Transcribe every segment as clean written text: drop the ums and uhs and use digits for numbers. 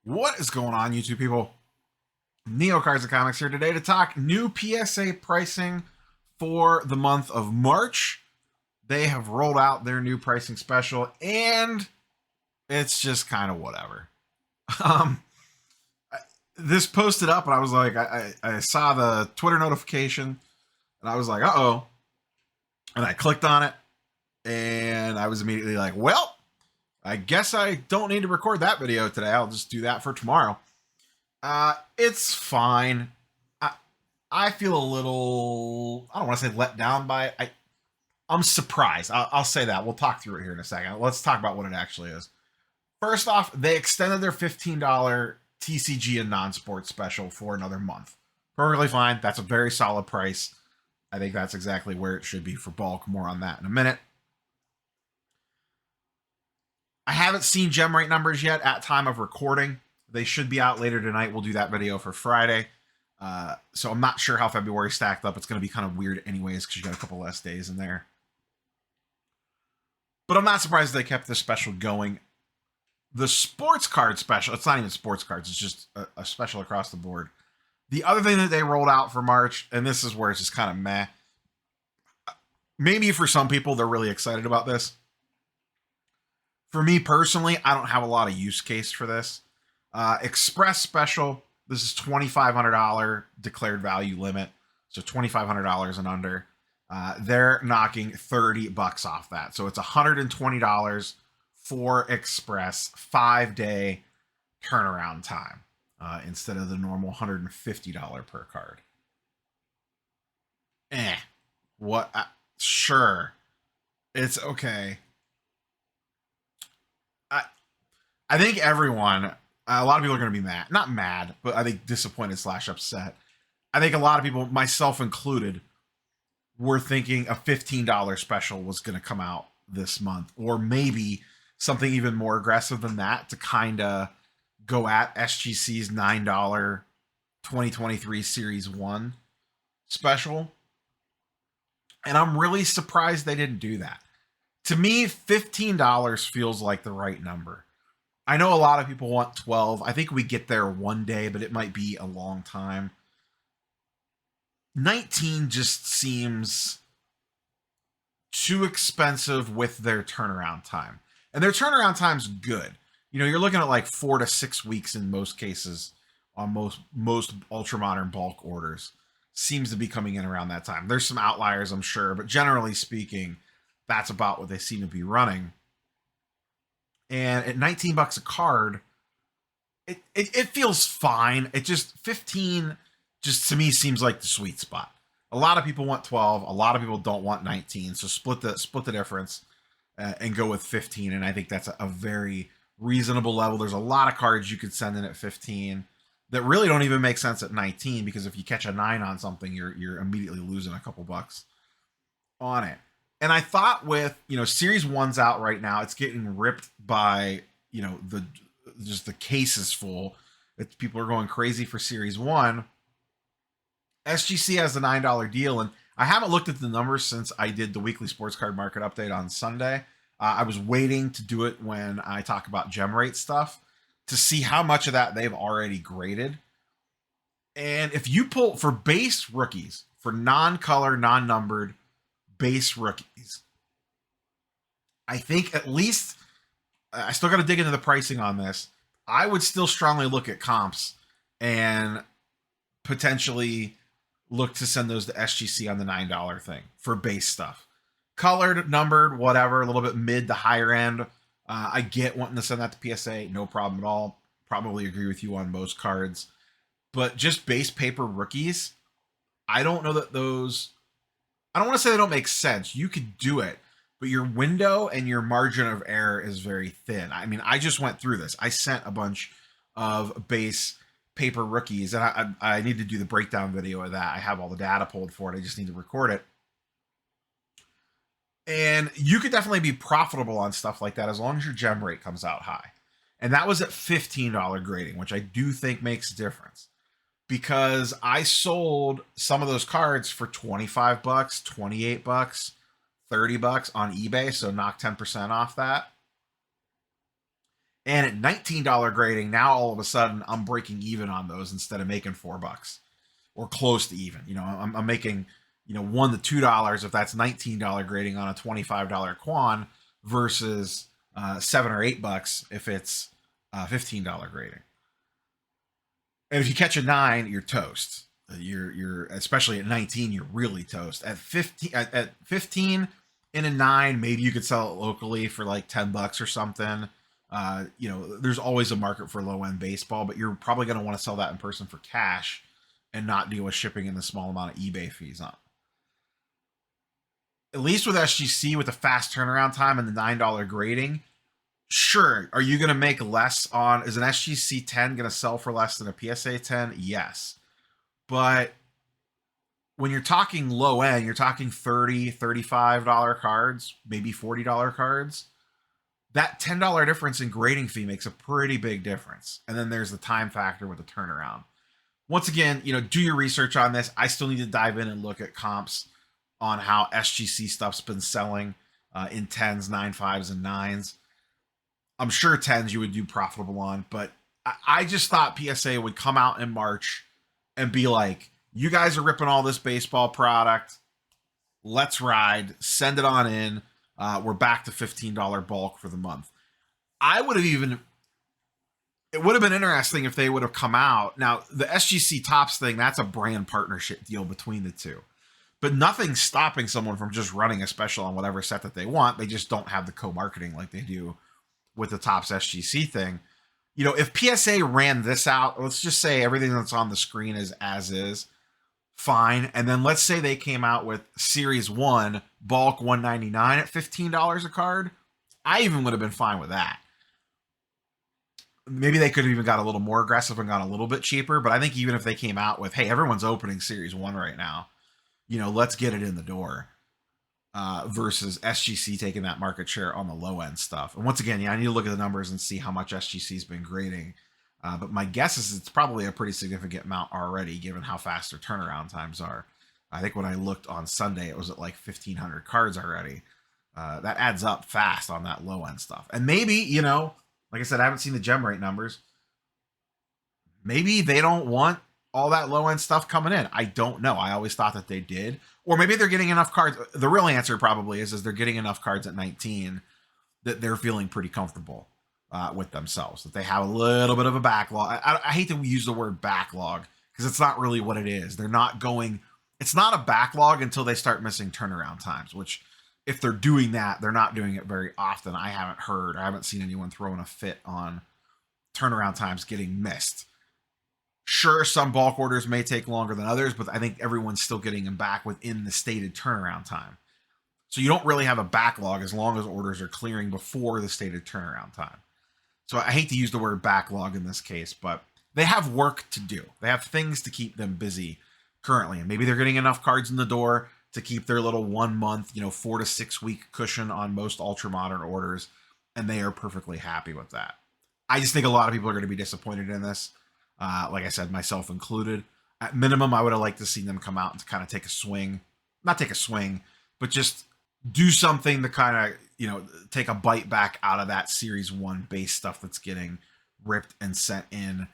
What is going on, YouTube people? Neo Cards and Comics here today to talk new PSA pricing for the month of March. They have rolled out their new pricing special, and it's just kind of whatever. This posted up, and I was like, I saw the Twitter notification, and I was like, uh-oh. And I clicked on it, and I was immediately like, well, I guess I don't need to record that video today. I'll just do that for tomorrow. It's fine. I feel a little, I don't want to say let down by it. I'm surprised. I'll say that. We'll talk through it here in a second. Let's talk about what it actually is. First off, they extended their $15 TCG and non-sports special for another month. Perfectly fine. That's a very solid price. I think that's exactly where it should be for bulk. More on that in a minute. I haven't seen gem rate numbers yet at time of recording. They should be out later tonight. We'll do that video for Friday. So I'm not sure how February stacked up. It's going to be kind of weird anyways because you got a couple less days in there. But I'm not surprised they kept this special going. The sports card special, it's not even sports cards. It's just a special across the board. The other thing that they rolled out for March, and this is where it's just kind of meh. Maybe for some people, they're really excited about this. For me personally, I don't have a lot of use case for this. Express special. This is $2,500 declared value limit. So $2,500 and under. They're knocking $30 off that. So it's $120 for Express 5-day turnaround time instead of the normal $150 per card. What? Sure. It's okay. I think everyone, a lot of people are going to be mad. Not mad, but I think disappointed / upset. I think a lot of people, myself included, were thinking a $15 special was going to come out this month. Or maybe something even more aggressive than that to kind of go at SGC's $9 2023 Series 1 special. And I'm really surprised they didn't do that. To me, $15 feels like the right number. I know a lot of people want 12. I think we get there one day, but it might be a long time. 19 just seems too expensive with their turnaround time. And their turnaround time's good. You know, you're looking at like 4 to 6 weeks in most cases on most ultra modern bulk orders. Seems to be coming in around that time. There's some outliers, I'm sure, but generally speaking, that's about what they seem to be running. And at $19 a card, it feels fine. It just 15 just to me seems like the sweet spot. A lot of people want 12. A lot of people don't want 19. So split the difference and go with 15. And I think that's a very reasonable level. There's a lot of cards you could send in at 15 that really don't even make sense at 19 because if you catch a 9 on something, you're immediately losing a couple bucks on it. And I thought with, Series 1's out right now, it's getting ripped by, just the case is full. People are going crazy for Series 1. SGC has the $9 deal, and I haven't looked at the numbers since I did the weekly sports card market update on Sunday. I was waiting to do it when I talk about gem rate stuff to see how much of that they've already graded. And if you pull for base rookies, for non-color, non-numbered, base rookies, I think at least I still got to dig into the pricing on this. I would still strongly look at comps and potentially look to send those to SGC on the $9 thing for base stuff. Colored, numbered, whatever, a little bit mid to higher end. I get wanting to send that to PSA, no problem at all. Probably agree with you on most cards. But just base paper rookies, I don't know that those, I don't want to say they don't make sense. You could do it, but your window and your margin of error is very thin. I mean, I just went through this. I sent a bunch of base paper rookies, and I need to do the breakdown video of that. I have all the data pulled for it. I just need to record it. And you could definitely be profitable on stuff like that as long as your gem rate comes out high. And that was at $15 grading, which I do think makes a difference. Because I sold some of those cards for $25, $28, $30 on eBay, so knock 10% off that. And at $19 grading, now all of a sudden I'm breaking even on those instead of making $4 or close to even. I'm making, $1 to $2 if that's $19 grading on a $25 quan versus $7 or $8 if it's $15 grading. And if you catch a 9, you're toast. You're especially at 19, you're really toast. At 15 in a 9, maybe you could sell it locally for like $10 or something. There's always a market for low end baseball, but you're probably going to want to sell that in person for cash and not deal with shipping and the small amount of eBay fees on. At least with SGC, with the fast turnaround time and the $9 grading, sure. Are you going to make less on? Is an SGC 10 going to sell for less than a PSA 10? Yes. But when you're talking low end, you're talking $30, $35 cards, maybe $40 cards. That $10 difference in grading fee makes a pretty big difference. And then there's the time factor with the turnaround. Once again, do your research on this. I still need to dive in and look at comps on how SGC stuff's been selling in 10s, 9.5s, and 9s. I'm sure 10s you would do profitable on, but I just thought PSA would come out in March and be like, you guys are ripping all this baseball product. Let's ride. Send it on in. We're back to $15 bulk for the month. It would have been interesting if they would have come out. Now, the SGC Tops thing, that's a brand partnership deal between the two. But nothing's stopping someone from just running a special on whatever set that they want. They just don't have the co-marketing like they do with the Topps SGC thing. If PSA ran this out, let's just say everything that's on the screen is as is, fine. And then let's say they came out with Series 1, bulk $199 at $15 a card. I even would have been fine with that. Maybe they could have even got a little more aggressive and gone a little bit cheaper. But I think even if they came out with, hey, everyone's opening Series 1 right now, let's get it in the door. Versus SGC taking that market share on the low end stuff. And once again, I need to look at the numbers and see how much SGC's been grading. But my guess is it's probably a pretty significant amount already, given how fast their turnaround times are. I think when I looked on Sunday, it was at like 1,500 cards already. That adds up fast on that low end stuff. And maybe, like I said, I haven't seen the gem rate numbers. Maybe they don't want all that low end stuff coming in. I don't know. I always thought that they did. Or maybe they're getting enough cards. The real answer probably is they're getting enough cards at 19 that they're feeling pretty comfortable with themselves, that they have a little bit of a backlog. I hate to use the word backlog because it's not really what it is. It's not a backlog until they start missing turnaround times, which if they're doing that, they're not doing it very often. I haven't seen anyone throwing a fit on turnaround times getting missed. Sure, some bulk orders may take longer than others, but I think everyone's still getting them back within the stated turnaround time. So you don't really have a backlog as long as orders are clearing before the stated turnaround time. So I hate to use the word backlog in this case, but they have work to do. They have things to keep them busy currently. And maybe they're getting enough cards in the door to keep their little 1 month, 4 to 6 week cushion on most ultra modern orders. And they are perfectly happy with that. I just think a lot of people are going to be disappointed in this. Like I said, myself included. At minimum, I would have liked to see them come out and to kind of take a swing. Not take a swing, but just do something to kind of, take a bite back out of that Series 1 base stuff that's getting ripped and sent in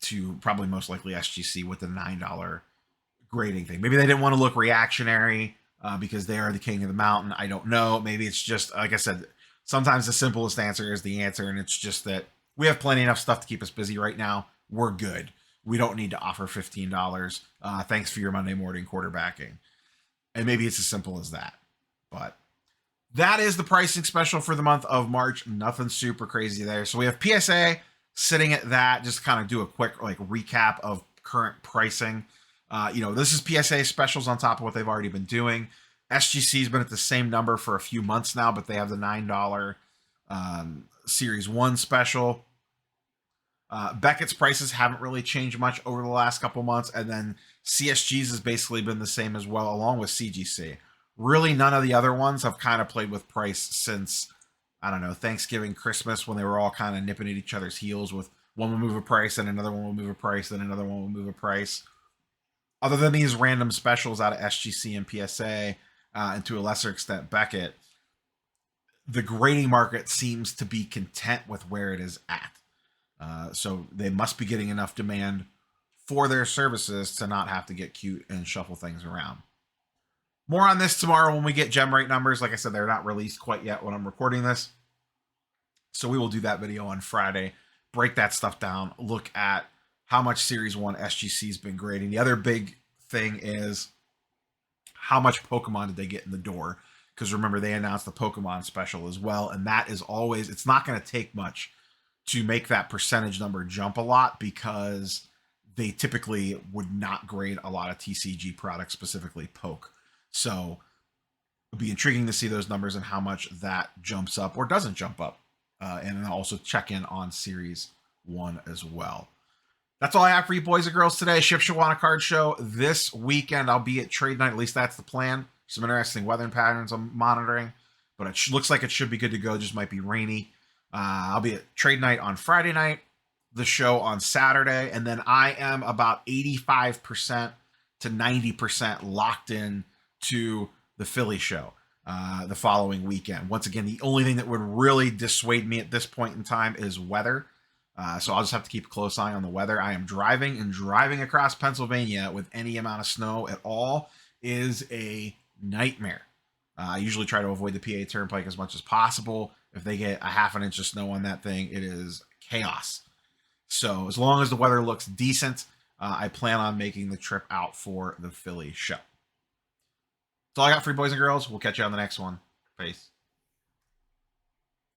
to probably most likely SGC with the $9 grading thing. Maybe they didn't want to look reactionary because they are the king of the mountain. I don't know. Maybe it's just, like I said, sometimes the simplest answer is the answer, and it's just that we have plenty enough stuff to keep us busy right now. We're good. We don't need to offer $15. Thanks for your Monday morning quarterbacking. And maybe it's as simple as that. But that is the pricing special for the month of March. Nothing super crazy there. So we have PSA sitting at that. Just to kind of do a quick recap of current pricing. This is PSA specials on top of what they've already been doing. SGC's been at the same number for a few months now, but they have the $9 Series 1 special. Beckett's prices haven't really changed much over the last couple months, and then CSG's has basically been the same as well, along with CGC. Really, none of the other ones have kind of played with price since, I don't know, Thanksgiving, Christmas, when they were all kind of nipping at each other's heels with one will move a price, and another one will move a price, then another one will move a price. Other than these random specials out of SGC and PSA, and to a lesser extent Beckett, the grading market seems to be content with where it is at. So they must be getting enough demand for their services to not have to get cute and shuffle things around. More on this tomorrow when we get gem rate numbers. Like I said, they're not released quite yet when I'm recording this. So we will do that video on Friday, break that stuff down, look at how much Series 1 SGC has been grading. The other big thing is how much Pokemon did they get in the door? Because remember, they announced the Pokemon special as well. And that is always, it's not going to take much to make that percentage number jump a lot, because they typically would not grade a lot of TCG products, specifically Poke. So it'll be intriguing to see those numbers and how much that jumps up or doesn't jump up. And then also check in on Series 1 as well. That's all I have for you boys and girls today. Ship Shawana Card Show this weekend. I'll be at trade night. At least that's the plan. Some interesting weather patterns I'm monitoring, but it looks like it should be good to go. Just might be rainy. I'll be at trade night on Friday night, the show on Saturday, and then I am about 85% to 90% locked in to the Philly show the following weekend. Once again, the only thing that would really dissuade me at this point in time is weather. So I'll just have to keep a close eye on the weather. I am driving across Pennsylvania with any amount of snow at all is a nightmare. I usually try to avoid the PA Turnpike as much as possible. If they get a half an inch of snow on that thing, it is chaos. So as long as the weather looks decent, I plan on making the trip out for the Philly show. That's all I got for you boys and girls. We'll catch you on the next one. Peace.